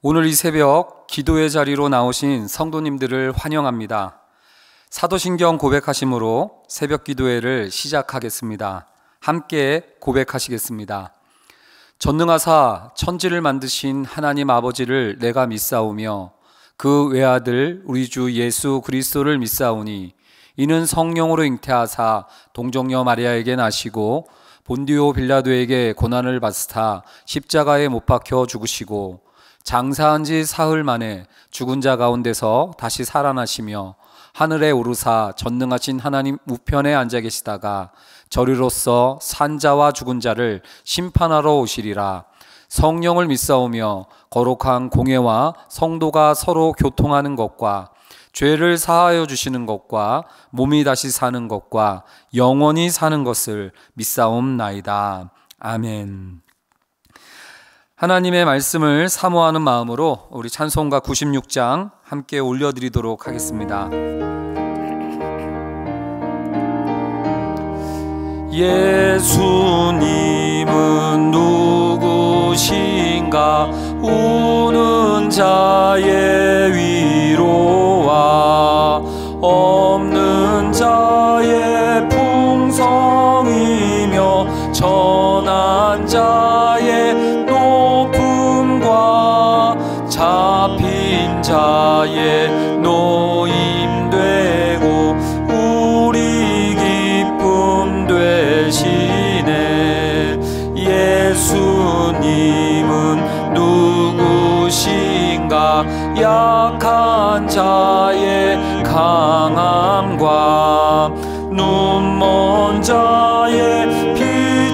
오늘 이 새벽 기도의 자리로 나오신 성도님들을 환영합니다. 사도신경 고백하심으로 새벽 기도회를 시작하겠습니다. 함께 고백하시겠습니다. 전능하사 천지를 만드신 하나님 아버지를 내가 믿사오며 그 외아들 우리 주 예수 그리스도를 믿사오니 이는 성령으로 잉태하사 동정녀 마리아에게 나시고 본디오 빌라도에게 고난을 받으사 십자가에 못 박혀 죽으시고 장사한 지 사흘 만에 죽은 자 가운데서 다시 살아나시며 하늘에 오르사 전능하신 하나님 우편에 앉아 계시다가 저리로서 산 자와 죽은 자를 심판하러 오시리라. 성령을 믿사오며 거룩한 공회와 성도가 서로 교통하는 것과 죄를 사하여 주시는 것과 몸이 다시 사는 것과 영원히 사는 것을 믿사옵나이다. 아멘. 하나님의 말씀을 사모하는 마음으로 우리 찬송가 96장 함께 올려드리도록 하겠습니다. 예수님은 누구신가? 우는 자의 위로와 없는 자의 풍성이며 전한 자의 잡힌 자의 노임되고 우리 기쁨 되시네. 예수님은 누구신가? 약한 자의 강함과 눈먼 자의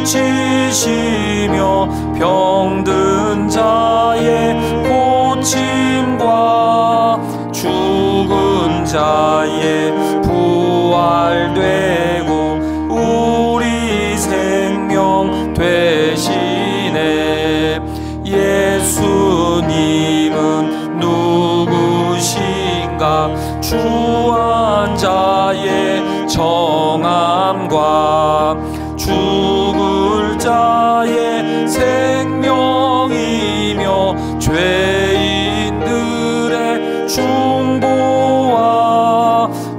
빛이시며 병든 자의 고침과 죽은 자의 부활되고 우리 생명 되시네. 예수님은 누구신가? 주한 자의 정함과 죽을 자의 생명이며 죄인들의 중보와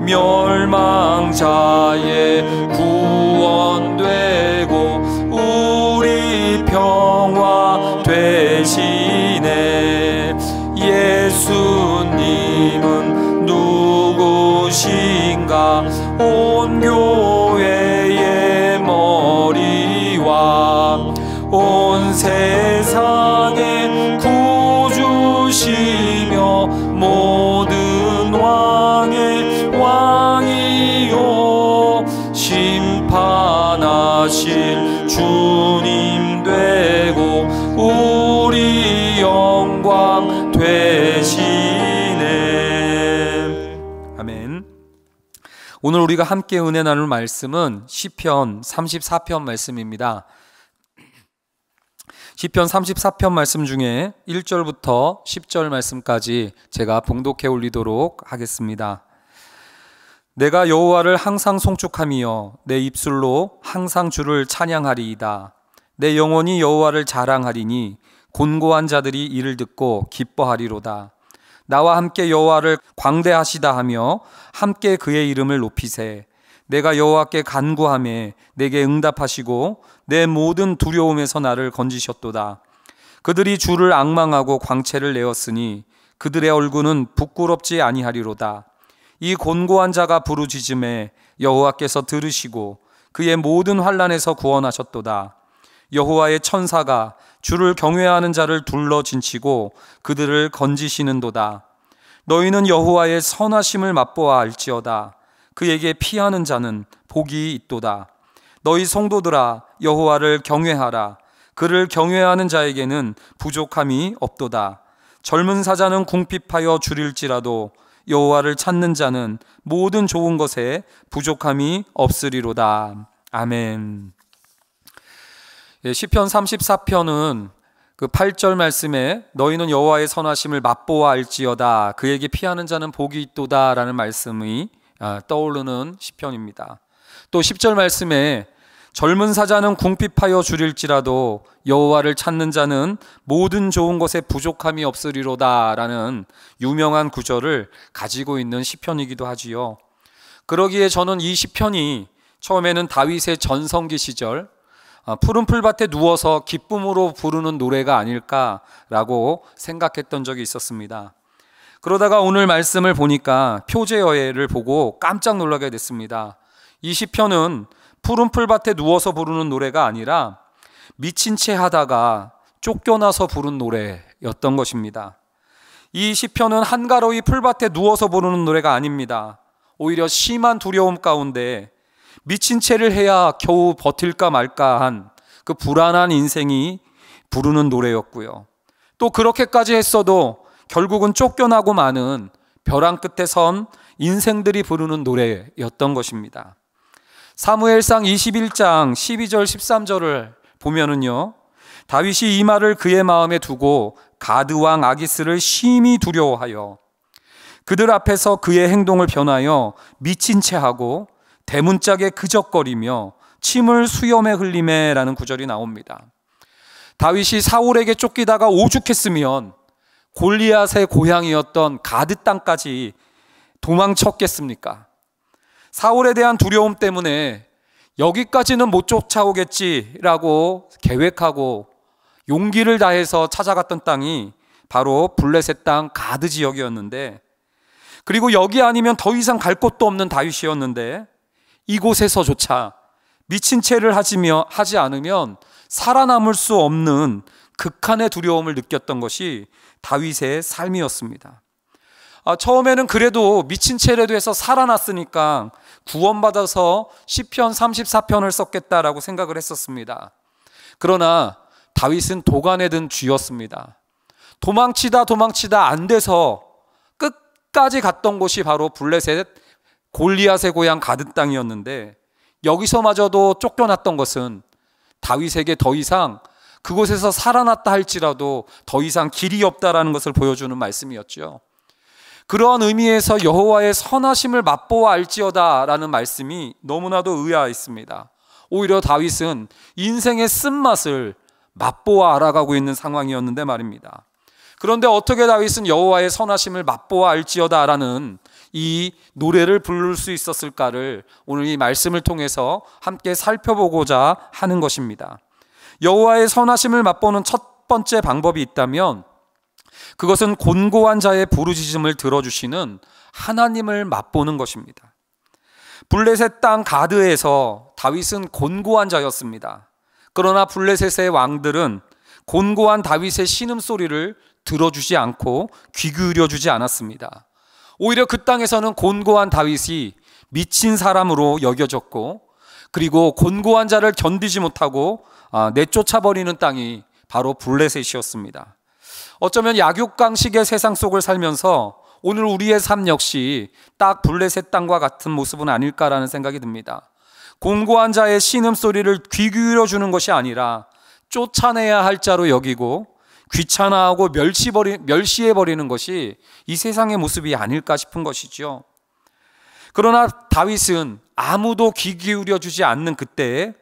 멸망자의 구원되고 우리 평화 되시네. 예수님은 누구신가? 온 교회의 머리와 온 세상의 구주시며 모든 왕의 왕이요 심판하실 주님 되고 우리 영광 되시네. 아멘. 오늘 우리가 함께 은혜 나눌 말씀은 시편 34편 말씀입니다. 시편 34편 말씀 중에 1절부터 10절 말씀까지 제가 봉독해 올리도록 하겠습니다. 내가 여호와를 항상 송축하며 내 입술로 항상 주를 찬양하리이다. 내 영혼이 여호와를 자랑하리니 곤고한 자들이 이를 듣고 기뻐하리로다. 나와 함께 여호와를 광대하시다 하며 함께 그의 이름을 높이세. 내가 여호와께 간구하매 내게 응답하시고 내 모든 두려움에서 나를 건지셨도다. 그들이 주를 앙망하고 광채를 내었으니 그들의 얼굴은 부끄럽지 아니하리로다. 이 곤고한 자가 부르짖음에 여호와께서 들으시고 그의 모든 환난에서 구원하셨도다. 여호와의 천사가 주를 경외하는 자를 둘러 진치고 그들을 건지시는도다. 너희는 여호와의 선하심을 맛보아 알지어다. 그에게 피하는 자는 복이 있도다. 너희 성도들아 여호와를 경외하라. 그를 경외하는 자에게는 부족함이 없도다. 젊은 사자는 궁핍하여 줄일지라도 여호와를 찾는 자는 모든 좋은 것에 부족함이 없으리로다. 아멘. 시편 34편은 그 8절 말씀에 너희는 여호와의 선하심을 맛보아 알지어다. 그에게 피하는 자는 복이 있도다 라는 말씀이 떠오르는 시편입니다. 또 10절 말씀에 젊은 사자는 궁핍하여 줄일지라도 여호와를 찾는 자는 모든 좋은 것에 부족함이 없으리로다라는 유명한 구절을 가지고 있는 시편이기도 하지요. 그러기에 저는 이 시편이 처음에는 다윗의 전성기 시절 푸른 풀밭에 누워서 기쁨으로 부르는 노래가 아닐까라고 생각했던 적이 있었습니다. 그러다가 오늘 말씀을 보니까 표제어를 보고 깜짝 놀라게 됐습니다. 이 시편은 푸른 풀밭에 누워서 부르는 노래가 아니라 미친 채 하다가 쫓겨나서 부른 노래였던 것입니다. 이 시편은 한가로이 풀밭에 누워서 부르는 노래가 아닙니다. 오히려 심한 두려움 가운데 미친 채를 해야 겨우 버틸까 말까 한 그 불안한 인생이 부르는 노래였고요. 또 그렇게까지 했어도 결국은 쫓겨나고 마는 벼랑 끝에 선 인생들이 부르는 노래였던 것입니다. 사무엘상 21장 12절 13절을 보면은요, 다윗이 이 말을 그의 마음에 두고 가드 왕 아기스를 심히 두려워하여 그들 앞에서 그의 행동을 변하여 미친 채 하고 대문짝에 그적거리며 침을 수염에 흘리매라는 구절이 나옵니다. 다윗이 사울에게 쫓기다가 오죽했으면 골리앗의 고향이었던 가드 땅까지 도망쳤겠습니까? 사울에 대한 두려움 때문에 여기까지는 못 쫓아오겠지라고 계획하고 용기를 다해서 찾아갔던 땅이 바로 블레셋 땅 가드 지역이었는데, 그리고 여기 아니면 더 이상 갈 곳도 없는 다윗이었는데 이곳에서조차 미친 채를 하지 않으면 살아남을 수 없는 극한의 두려움을 느꼈던 것이 다윗의 삶이었습니다. 처음에는 그래도 미친 채라도 해서 살아났으니까 구원받아서 시편 34편을 썼겠다라고 생각을 했었습니다. 그러나 다윗은 도간에 든 쥐였습니다. 도망치다 안 돼서 끝까지 갔던 곳이 바로 블레셋 골리앗의 고향 가드 땅이었는데, 여기서마저도 쫓겨났던 것은 다윗에게 더 이상 그곳에서 살아났다 할지라도 더 이상 길이 없다라는 것을 보여주는 말씀이었죠. 그러한 의미에서 여호와의 선하심을 맛보아 알지어다라는 말씀이 너무나도 의아했습니다. 오히려 다윗은 인생의 쓴맛을 맛보아 알아가고 있는 상황이었는데 말입니다. 그런데 어떻게 다윗은 여호와의 선하심을 맛보아 알지어다라는 이 노래를 부를 수 있었을까를 오늘 이 말씀을 통해서 함께 살펴보고자 하는 것입니다. 여호와의 선하심을 맛보는 첫 번째 방법이 있다면 그것은 곤고한 자의 부르짖음을 들어주시는 하나님을 맛보는 것입니다. 블레셋 땅 가드에서 다윗은 곤고한 자였습니다. 그러나 블레셋의 왕들은 곤고한 다윗의 신음소리를 들어주지 않고 귀 기울여주지 않았습니다. 오히려 그 땅에서는 곤고한 다윗이 미친 사람으로 여겨졌고, 그리고 곤고한 자를 견디지 못하고 내쫓아버리는 땅이 바로 블레셋이었습니다. 어쩌면 약육강식의 세상 속을 살면서 오늘 우리의 삶 역시 딱 블레셋 땅과 같은 모습은 아닐까라는 생각이 듭니다. 곤고한 자의 신음소리를 귀 기울여주는 것이 아니라 쫓아내야 할 자로 여기고 귀찮아하고 멸시해버리는 것이 이 세상의 모습이 아닐까 싶은 것이죠. 그러나 다윗은 아무도 귀 기울여주지 않는 그때에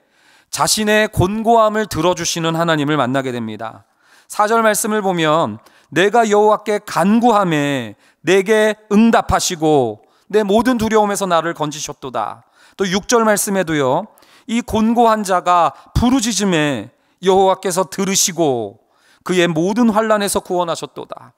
자신의 곤고함을 들어주시는 하나님을 만나게 됩니다. 4절 말씀을 보면 내가 여호와께 간구하매 내게 응답하시고 내 모든 두려움에서 나를 건지셨도다. 또 6절 말씀에도요, 이 곤고한 자가 부르짖음에 여호와께서 들으시고 그의 모든 환난에서 구원하셨도다.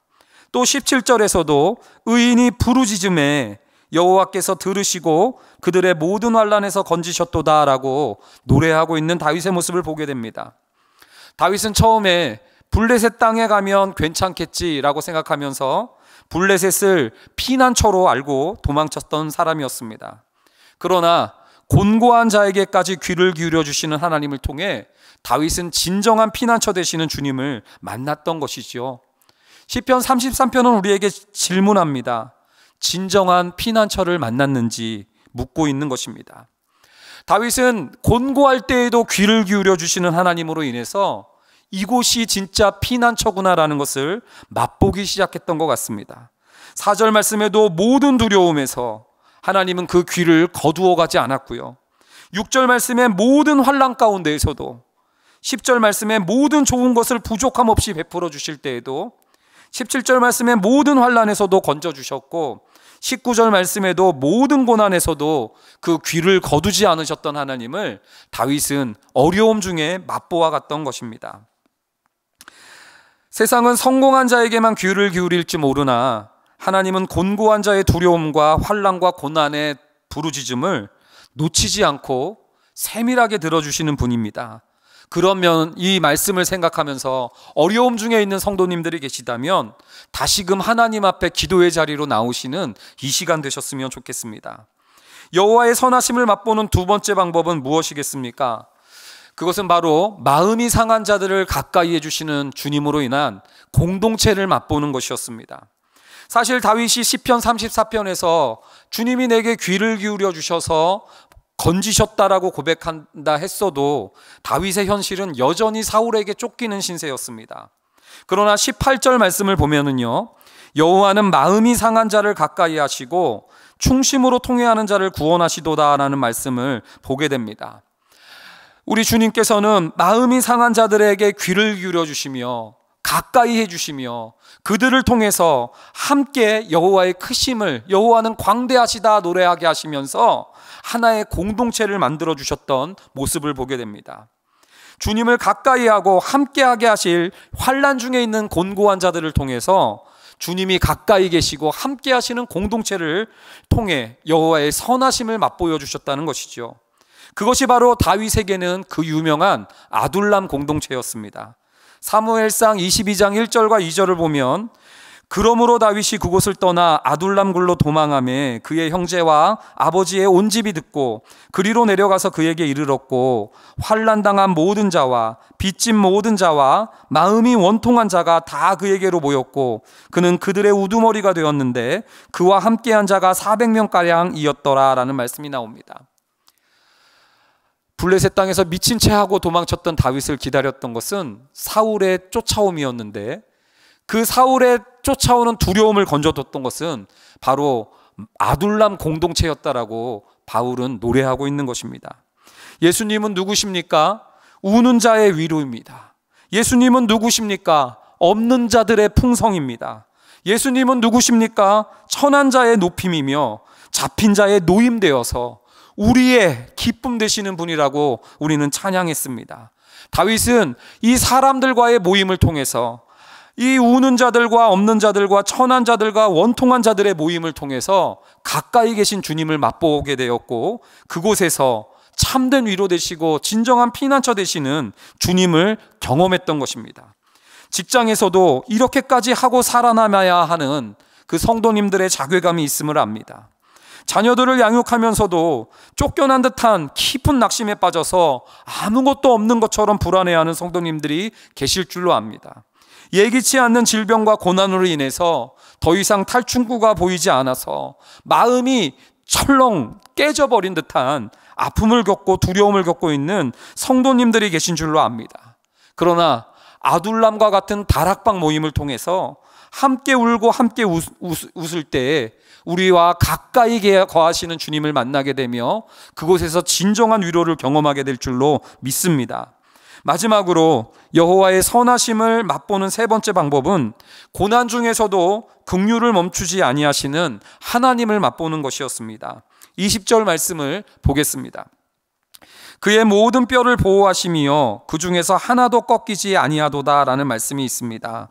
또 17절에서도 의인이 부르짖음에 여호와께서 들으시고 그들의 모든 환난에서 건지셨도다라고 노래하고 있는 다윗의 모습을 보게 됩니다. 다윗은 처음에 블레셋 땅에 가면 괜찮겠지라고 생각하면서 블레셋을 피난처로 알고 도망쳤던 사람이었습니다. 그러나 곤고한 자에게까지 귀를 기울여 주시는 하나님을 통해 다윗은 진정한 피난처 되시는 주님을 만났던 것이죠. 시편 33편은 우리에게 질문합니다. 진정한 피난처를 만났는지 묻고 있는 것입니다. 다윗은 곤고할 때에도 귀를 기울여 주시는 하나님으로 인해서 이곳이 진짜 피난처구나라는 것을 맛보기 시작했던 것 같습니다. 4절 말씀에도 모든 두려움에서 하나님은 그 귀를 거두어 가지 않았고요. 6절 말씀의 모든 환난 가운데에서도, 10절 말씀의 모든 좋은 것을 부족함 없이 베풀어 주실 때에도, 17절 말씀의 모든 환난에서도 건져 주셨고, 19절 말씀에도 모든 고난에서도 그 귀를 거두지 않으셨던 하나님을 다윗은 어려움 중에 맛보아 갔던 것입니다. 세상은 성공한 자에게만 귀를 기울일지 모르나 하나님은 곤고한 자의 두려움과 환난과 고난의 부르짖음을 놓치지 않고 세밀하게 들어주시는 분입니다. 그러면 이 말씀을 생각하면서 어려움 중에 있는 성도님들이 계시다면 다시금 하나님 앞에 기도의 자리로 나오시는 이 시간 되셨으면 좋겠습니다. 여호와의 선하심을 맛보는 두 번째 방법은 무엇이겠습니까? 그것은 바로 마음이 상한 자들을 가까이 해주시는 주님으로 인한 공동체를 맛보는 것이었습니다. 사실 다윗이 시편 34편에서 주님이 내게 귀를 기울여 주셔서 건지셨다라고 고백한다 했어도 다윗의 현실은 여전히 사울에게 쫓기는 신세였습니다. 그러나 18절 말씀을 보면은요, 여호와는 마음이 상한 자를 가까이 하시고 충심으로 통회하는 자를 구원하시도다라는 말씀을 보게 됩니다. 우리 주님께서는 마음이 상한 자들에게 귀를 기울여 주시며 가까이 해주시며 그들을 통해서 함께 여호와의 크심을, 여호와는 광대하시다 노래하게 하시면서 하나의 공동체를 만들어 주셨던 모습을 보게 됩니다. 주님을 가까이 하고 함께하게 하실 환난 중에 있는 곤고한 자들을 통해서 주님이 가까이 계시고 함께 하시는 공동체를 통해 여호와의 선하심을 맛보여 주셨다는 것이죠. 그것이 바로 다윗에게는 그 유명한 아둘람 공동체였습니다. 사무엘상 22장 1절과 2절을 보면, 그러므로 다윗이 그곳을 떠나 아둘람 굴로 도망하매 그의 형제와 아버지의 온 집이 듣고 그리로 내려가서 그에게 이르렀고, 환난당한 모든 자와 빚진 모든 자와 마음이 원통한 자가 다 그에게로 모였고 그는 그들의 우두머리가 되었는데 그와 함께한 자가 400명가량이었더라 라는 말씀이 나옵니다. 블레셋 땅에서 미친 채 하고 도망쳤던 다윗을 기다렸던 것은 사울의 쫓아옴이었는데, 그 사울의 쫓아오는 두려움을 건져뒀던 것은 바로 아둘람 공동체였다라고 바울은 노래하고 있는 것입니다. 예수님은 누구십니까? 우는 자의 위로입니다. 예수님은 누구십니까? 없는 자들의 풍성입니다. 예수님은 누구십니까? 천한 자의 높임이며 잡힌 자의 노임되어서 우리의 기쁨 되시는 분이라고 우리는 찬양했습니다. 다윗은 이 사람들과의 모임을 통해서, 이 우는 자들과 없는 자들과 천한 자들과 원통한 자들의 모임을 통해서 가까이 계신 주님을 맛보게 되었고, 그곳에서 참된 위로 되시고 진정한 피난처 되시는 주님을 경험했던 것입니다. 직장에서도 이렇게까지 하고 살아남아야 하는 그 성도님들의 자괴감이 있음을 압니다. 자녀들을 양육하면서도 쫓겨난 듯한 깊은 낙심에 빠져서 아무것도 없는 것처럼 불안해하는 성도님들이 계실 줄로 압니다. 예기치 않는 질병과 고난으로 인해서 더 이상 탈출구가 보이지 않아서 마음이 철렁 깨져버린 듯한 아픔을 겪고 두려움을 겪고 있는 성도님들이 계신 줄로 압니다. 그러나 아둘람과 같은 다락방 모임을 통해서 함께 울고 함께 웃을 때에 우리와 가까이 거하시는 주님을 만나게 되며 그곳에서 진정한 위로를 경험하게 될 줄로 믿습니다. 마지막으로 여호와의 선하심을 맛보는 세 번째 방법은 고난 중에서도 긍휼을 멈추지 아니하시는 하나님을 맛보는 것이었습니다. 20절 말씀을 보겠습니다. 그의 모든 뼈를 보호하시며 그 중에서 하나도 꺾이지 아니하도다 라는 말씀이 있습니다.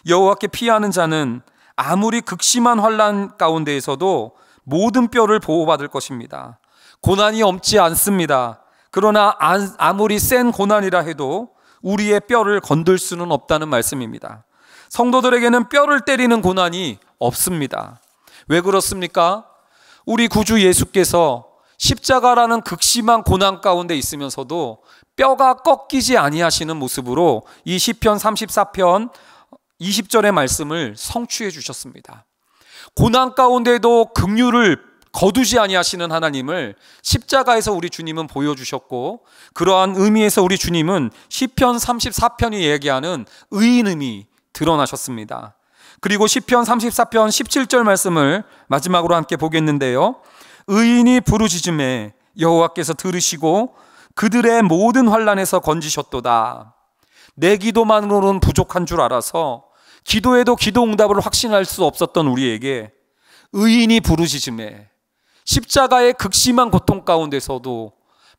여호와께 피하는 자는 아무리 극심한 환난 가운데에서도 모든 뼈를 보호받을 것입니다. 고난이 없지 않습니다. 그러나 아무리 센 고난이라 해도 우리의 뼈를 건들 수는 없다는 말씀입니다. 성도들에게는 뼈를 때리는 고난이 없습니다. 왜 그렇습니까? 우리 구주 예수께서 십자가라는 극심한 고난 가운데 있으면서도 뼈가 꺾이지 아니하시는 모습으로 이 시편 34편 20절의 말씀을 성취해 주셨습니다. 고난 가운데도 긍휼을 거두지 아니하시는 하나님을 십자가에서 우리 주님은 보여주셨고, 그러한 의미에서 우리 주님은 시편 34편이 얘기하는 의인음이 드러나셨습니다. 그리고 시편 34편 17절 말씀을 마지막으로 함께 보겠는데요. 의인이 부르짖음에 여호와께서 들으시고 그들의 모든 환난에서 건지셨도다. 내 기도만으로는 부족한 줄 알아서 기도에도 기도 응답을 확신할 수 없었던 우리에게 의인이 부르짖음에 십자가의 극심한 고통 가운데서도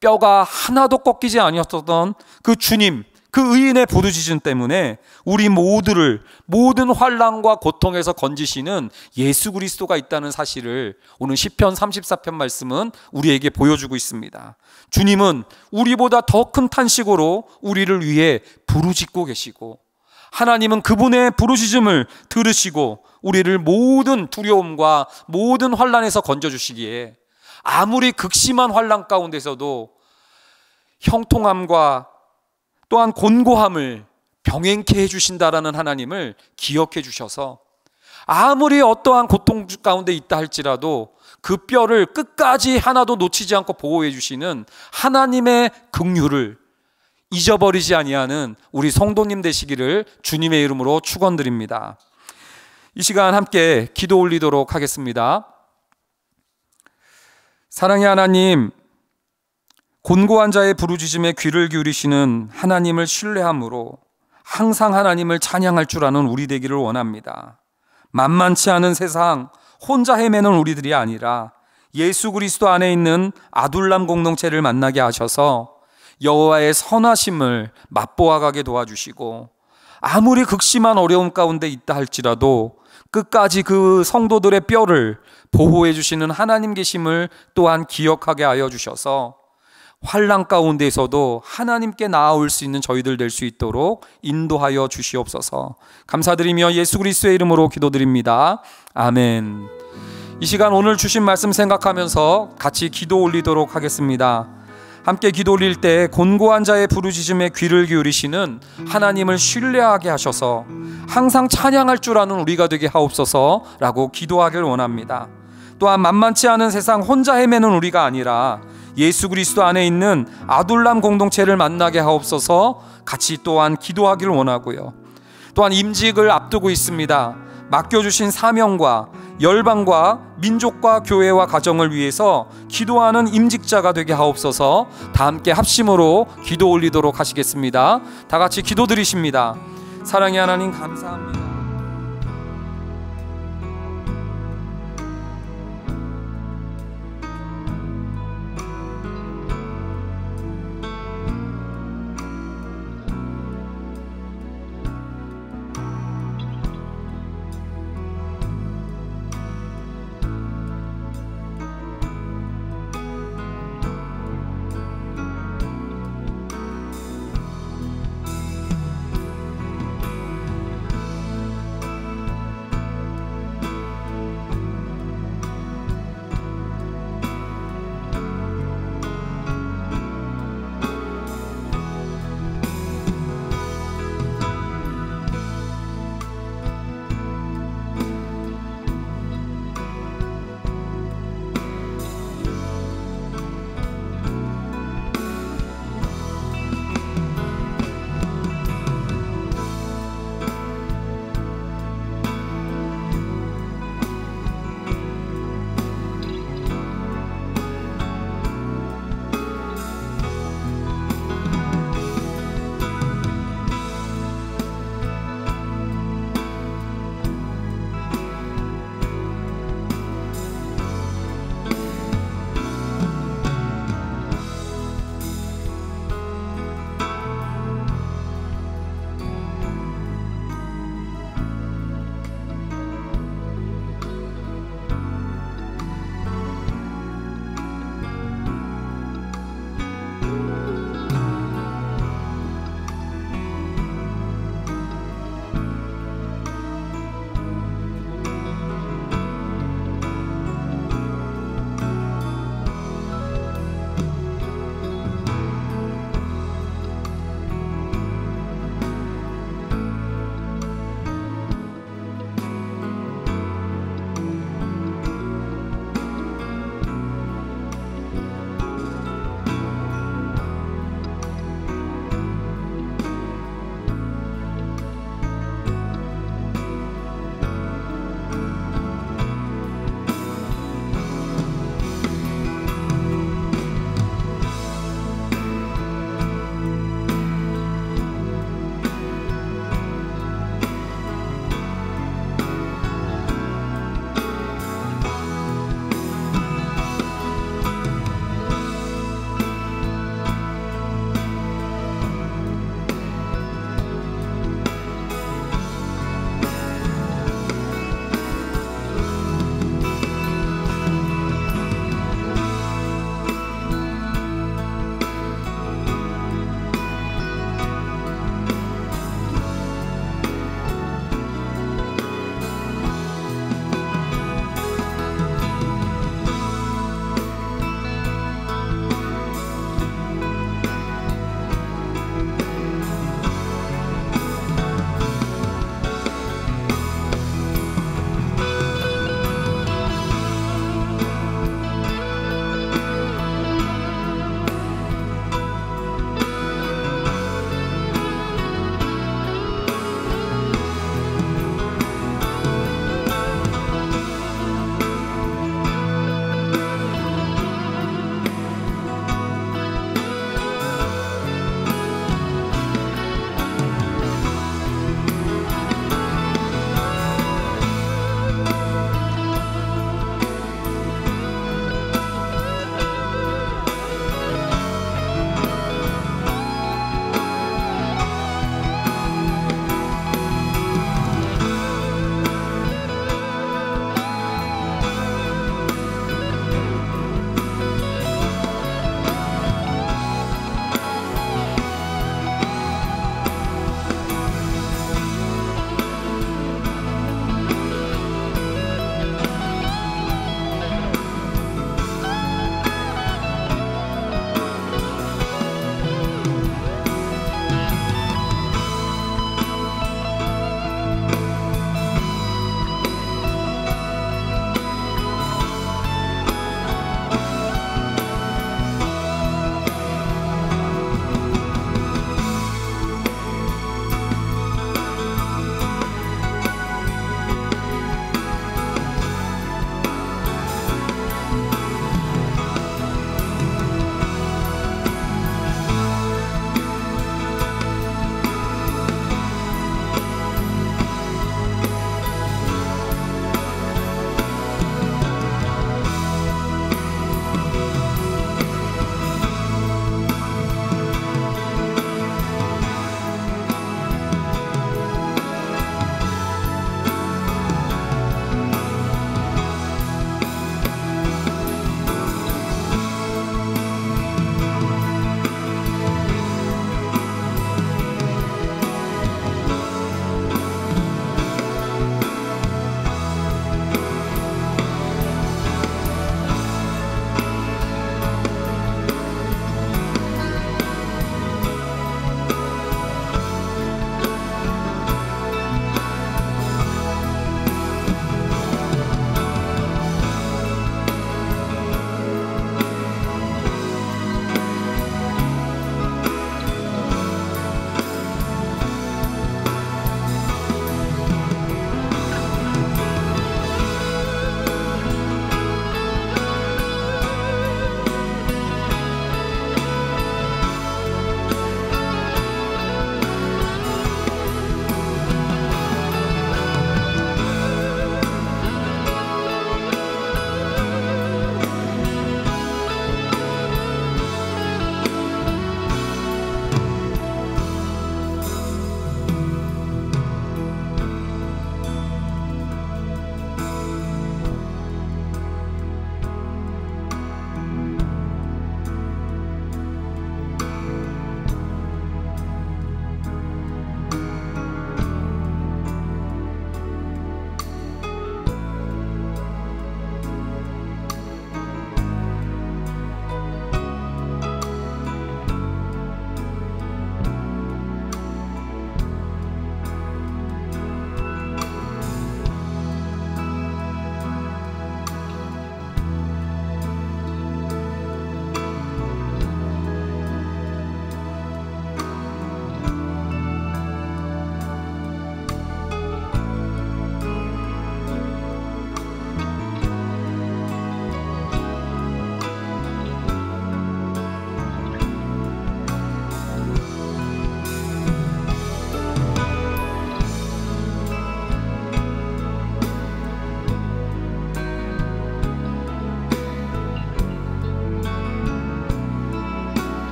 뼈가 하나도 꺾이지 아니었던 그 주님, 그 의인의 부르짖음 때문에 우리 모두를 모든 환난과 고통에서 건지시는 예수 그리스도가 있다는 사실을 오늘 시편 34편 말씀은 우리에게 보여주고 있습니다. 주님은 우리보다 더 큰 탄식으로 우리를 위해 부르짖고 계시고, 하나님은 그분의 부르짖음을 들으시고 우리를 모든 두려움과 모든 환난에서 건져주시기에 아무리 극심한 환난 가운데서도 형통함과 또한 곤고함을 병행케 해주신다라는 하나님을 기억해 주셔서 아무리 어떠한 고통 가운데 있다 할지라도 그 뼈를 끝까지 하나도 놓치지 않고 보호해 주시는 하나님의 긍휼을 잊어버리지 아니하는 우리 성도님 되시기를 주님의 이름으로 축원드립니다. 이 시간 함께 기도 올리도록 하겠습니다. 사랑의 하나님, 곤고한 자의 부르짖음에 귀를 기울이시는 하나님을 신뢰함으로 항상 하나님을 찬양할 줄 아는 우리 되기를 원합니다. 만만치 않은 세상 혼자 헤매는 우리들이 아니라 예수 그리스도 안에 있는 아둘람 공동체를 만나게 하셔서 여호와의 선하심을 맛보아가게 도와주시고, 아무리 극심한 어려움 가운데 있다 할지라도 끝까지 그 성도들의 뼈를 보호해 주시는 하나님 계심을 또한 기억하게 하여 주셔서 환난 가운데에서도 하나님께 나아올 수 있는 저희들 될 수 있도록 인도하여 주시옵소서. 감사드리며 예수 그리스도의 이름으로 기도드립니다. 아멘. 이 시간 오늘 주신 말씀 생각하면서 같이 기도 올리도록 하겠습니다. 함께 기도 올릴 때 곤고한 자의 부르짖음에 귀를 기울이시는 하나님을 신뢰하게 하셔서 항상 찬양할 줄 아는 우리가 되게 하옵소서라고 기도하길 원합니다. 또한 만만치 않은 세상 혼자 헤매는 우리가 아니라 예수 그리스도 안에 있는 아둘람 공동체를 만나게 하옵소서 같이 또한 기도하길 원하고요. 또한 임직을 앞두고 있습니다. 맡겨주신 사명과 열방과 민족과 교회와 가정을 위해서 기도하는 임직자가 되게 하옵소서. 다 함께 합심으로 기도 올리도록 하시겠습니다. 다 같이 기도 드리십니다. 사랑의 하나님 감사합니다.